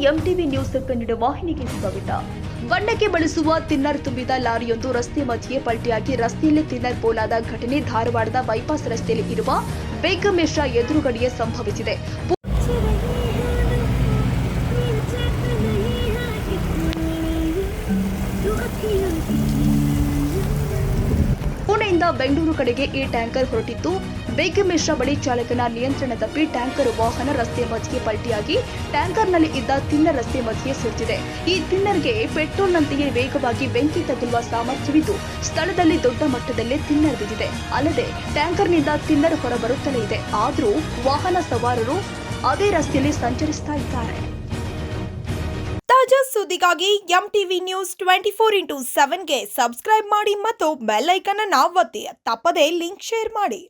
MTV news Kannada ವಾಹಿನಿಗೆ ಸ್ವಾಗತ. ಬಣ್ಣಕ್ಕೆ ಬಳಸುವ ತಿನ್ನರ್ ತುಂಬಿದ ಲಾರಿಯೊಂದು ರಸ್ತೆ ಮಧ್ಯೆ ಪಲ್ಟಿಯಾಗಿ ರಸ್ತೆಯಲ್ಲಿ ತಿನ್ನರ್ ಪೋಲಾದ ಘಟನೆ ಧಾರವಾಡದ ಬೈಪಾಸ್ ರಸ್ತೆಯಲ್ಲಿ ಇರುವ ಬೇಗಂ ಮಿಶ್ರಾ ಎದುರುಗಡೆಯೇ ಸಂಭವಿಸಿದೆ. ಪುಣೆಯಿಂದ ಬೆಂಗಳೂರು ಕಡೆಗೆ ಈ ಟ್ಯಾಂಕರ್ ಹೊರಟಿತ್ತು. ಬೇಗಂ ಮಿಶ್ರಾ ಬಳಿ ಚಾಲಕನ ನಿಯಂತ್ರಣ ತಪ್ಪಿ ಟ್ಯಾಂಕರ್ ವಾಹನ ರಸ್ತೆ ಮಧ್ಯೆ ಪಲ್ಟಿಯಾಗಿ ಟ್ಯಾಂಕರ್ನಲ್ಲಿ ಇದ್ದ ತಿನ್ನರ್ ರಸ್ತೆ ಮಧ್ಯೆ ಸುರಿದಿದೆ. ಈ ತಿನ್ನರ್ಗೆ ಪೆಟ್ರೋಲ್ನಂತೆಯೇ ವೇಗವಾಗಿ ಬೆಂಕಿ ತಗುಲುವ ಸಾಮರ್ಥ್ಯವಿದ್ದು ಸ್ಥಳದಲ್ಲಿ ದೊಡ್ಡ ಮಟ್ಟದಲ್ಲೇ ತಿನ್ನರ್ ಬಿದ್ದಿದೆ. ಅಲ್ಲದೆ ಟ್ಯಾಂಕರ್ನಿಂದ ತಿನ್ನರ್ ಹೊರಬರುತ್ತಲೇ ಇದೆ. ಆದರೂ ವಾಹನ ಸವಾರರು ಅದೇ ರಸ್ತೆಯಲ್ಲಿ ಸಂಚರಿಸ್ತಾ ಇದ್ದಾರೆ. ತಾಜಾ ಸುದ್ದಿಗಾಗಿ ಎಂಟಿವಿ ನ್ಯೂಸ್ 24x7ಗೆ ಸಬ್ಸ್ಕ್ರೈಬ್ ಮಾಡಿ ಮತ್ತು ಬೆಲ್ ಐಕಾನ್ ಅನ್ನು ಒತ್ತಿ. ತಪ್ಪದೇ ಲಿಂಕ್ ಶೇರ್ ಮಾಡಿ.